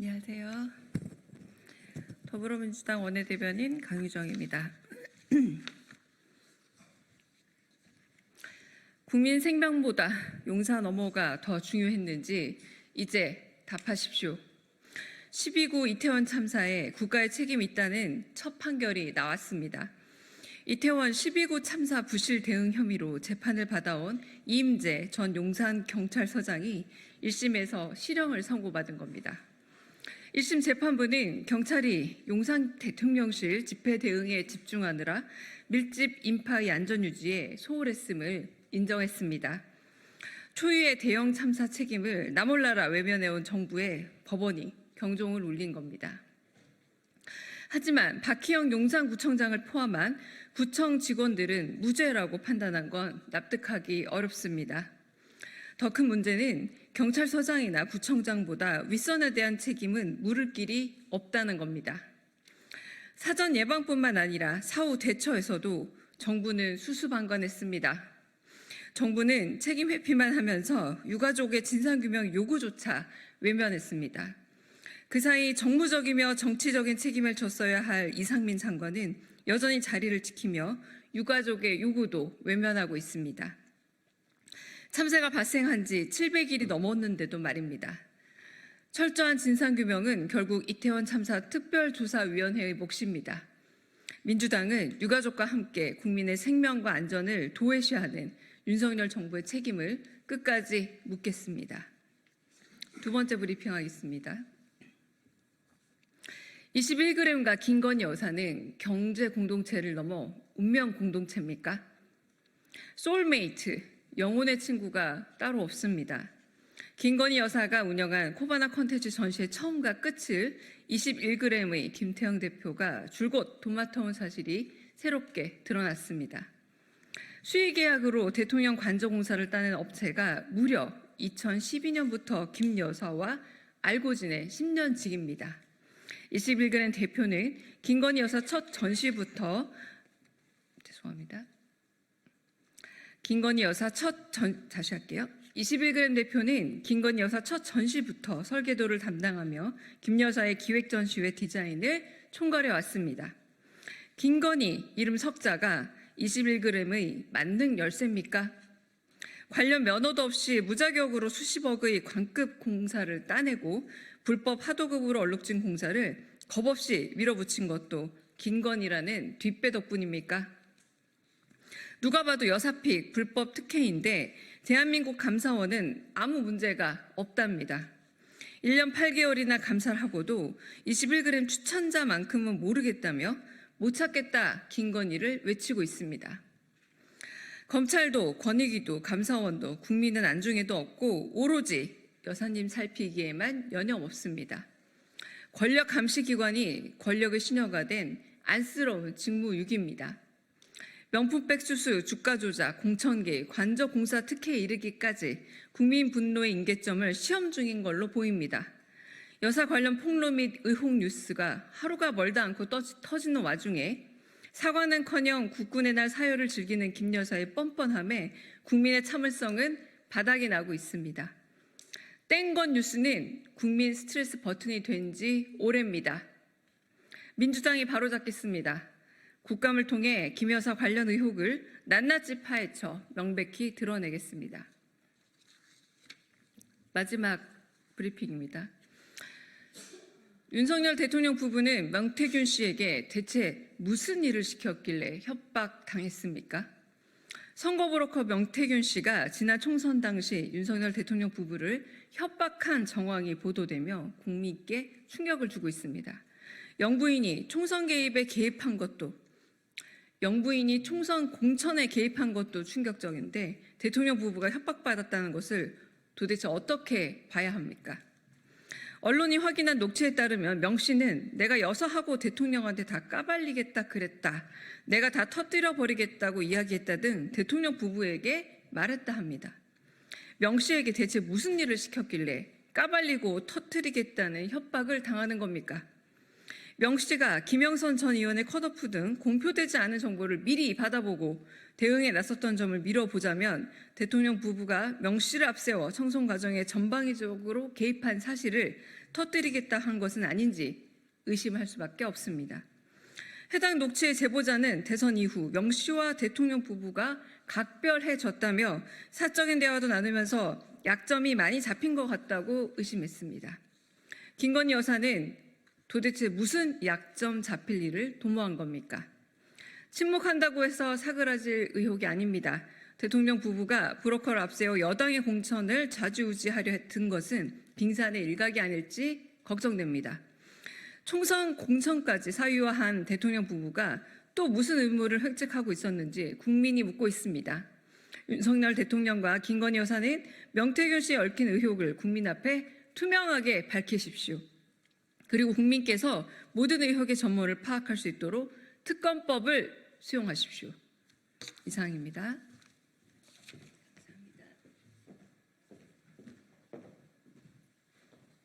안녕하세요. 더불어민주당 원내대변인 강유정입니다. 국민 생명보다 용사 넘어가 더 중요했는지 이제 답하십시오. 12구 이태원 참사에 국가의 책임이 있다는 첫 판결이 나왔습니다. 이태원 12구 참사 부실 대응 혐의로 재판을 받아온 이임재 전 용산경찰서장이 1심에서 실형을 선고받은 겁니다. 1심 재판부는 경찰이 용산 대통령실 집회 대응에 집중하느라 밀집 인파의 안전 유지에 소홀했음을 인정했습니다. 초유의 대형 참사 책임을 나몰라라 외면해온 정부에 법원이 경종을 울린 겁니다. 하지만 박희영 용산구청장을 포함한 구청 직원들은 무죄라고 판단한 건 납득하기 어렵습니다. 더 큰 문제는 경찰서장이나 구청장보다 윗선에 대한 책임은 물을 길이 없다는 겁니다. 사전 예방뿐만 아니라 사후 대처에서도 정부는 수수방관했습니다. 정부는 책임 회피만 하면서 유가족의 진상규명 요구조차 외면했습니다. 그 사이 정무적이며 정치적인 책임을 졌어야 할 이상민 장관은 여전히 자리를 지키며 유가족의 요구도 외면하고 있습니다. 참사가 발생한 지 700일이 넘었는데도 말입니다. 철저한 진상규명은 결국 이태원 참사 특별조사위원회의 몫입니다. 민주당은 유가족과 함께 국민의 생명과 안전을 도외시하는 윤석열 정부의 책임을 끝까지 묻겠습니다. 두 번째 브리핑하겠습니다. 21g과 김건희 여사는 경제 공동체를 넘어 운명 공동체입니까? 소울메이트, 영혼의 친구가 따로 없습니다. 김건희 여사가 운영한 코바나 컨텐츠 전시의 처음과 끝을 21g의 김태형 대표가 줄곧 도맡아온 사실이 새롭게 드러났습니다. 수의계약으로 대통령 관저공사를 따낸 업체가 무려 2012년부터 김 여사와 알고 지내 10년직입니다. 21g 대표는 김건희 여사 첫 전시부터 김건희 여사 다시 할게요. 21g 대표는 김건희 여사 첫 전시부터 설계도를 담당하며 김 여사의 기획 전시회 디자인을 총괄해 왔습니다. 김건희 이름 석자가 21g의 만능 열쇠입니까? 관련 면허도 없이 무자격으로 수십억의 관급 공사를 따내고 불법 하도급으로 얼룩진 공사를 겁없이 밀어붙인 것도 김건희라는 뒷배 덕분입니까? 누가 봐도 여사픽 불법 특혜인데 대한민국 감사원은 아무 문제가 없답니다. 1년 8개월이나 감사를 하고도 21g 추천자만큼은 모르겠다며 못 찾겠다 김건희를 외치고 있습니다. 검찰도 권익위도 감사원도 국민은 안중에도 없고 오로지 여사님 살피기에만 여념없습니다. 권력 감시기관이 권력의 신여가 된 안쓰러운 직무유기입니다. 명품 백수수, 주가 조작, 공천개, 관저공사 특혜에 이르기까지 국민 분노의 임계점을 시험 중인 걸로 보입니다. 여사 관련 폭로 및 의혹 뉴스가 하루가 멀다 않고 터지는 와중에 사과는커녕 국군의 날 사열을 즐기는 김 여사의 뻔뻔함에 국민의 참을성은 바닥이 나고 있습니다. 땡건 뉴스는 국민 스트레스 버튼이 된 지 오래입니다. 민주당이 바로잡겠습니다. 국감을 통해 김 여사 관련 의혹을 낱낱이 파헤쳐 명백히 드러내겠습니다. 마지막 브리핑입니다. 윤석열 대통령 부부는 명태균 씨에게 대체 무슨 일을 시켰길래 협박당했습니까? 선거 브로커 명태균 씨가 지난 총선 당시 윤석열 대통령 부부를 협박한 정황이 보도되며 국민께 충격을 주고 있습니다. 영부인이 총선 공천에 개입한 것도 충격적인데 대통령 부부가 협박받았다는 것을 도대체 어떻게 봐야 합니까? 언론이 확인한 녹취에 따르면 명 씨는 내가 여사하고 대통령한테 다 까발리겠다 그랬다. 내가 다 터뜨려 버리겠다고 이야기했다 등 대통령 부부에게 말했다 합니다. 명 씨에게 대체 무슨 일을 시켰길래 까발리고 터뜨리겠다는 협박을 당하는 겁니까? 명 씨가 김영선 전 의원의 컷오프 등 공표되지 않은 정보를 미리 받아보고 대응에 나섰던 점을 미뤄보자면 대통령 부부가 명 씨를 앞세워 청송 과정에 전방위적으로 개입한 사실을 터뜨리겠다 한 것은 아닌지 의심할 수밖에 없습니다. 해당 녹취의 제보자는 대선 이후 명 씨와 대통령 부부가 각별해졌다며 사적인 대화도 나누면서 약점이 많이 잡힌 것 같다고 의심했습니다. 김건희 여사는 도대체 무슨 약점 잡힐 일을 도모한 겁니까? 침묵한다고 해서 사그라질 의혹이 아닙니다. 대통령 부부가 브로커를 앞세워 여당의 공천을 좌지우지하려 했던 것은 빙산의 일각이 아닐지 걱정됩니다. 총선 공천까지 사유화한 대통령 부부가 또 무슨 의무를 획득하고 있었는지 국민이 묻고 있습니다. 윤석열 대통령과 김건희 여사는 명태균 씨에 얽힌 의혹을 국민 앞에 투명하게 밝히십시오. 그리고 국민께서 모든 의혹의 전모를 파악할 수 있도록 특검법을 수용하십시오. 이상입니다.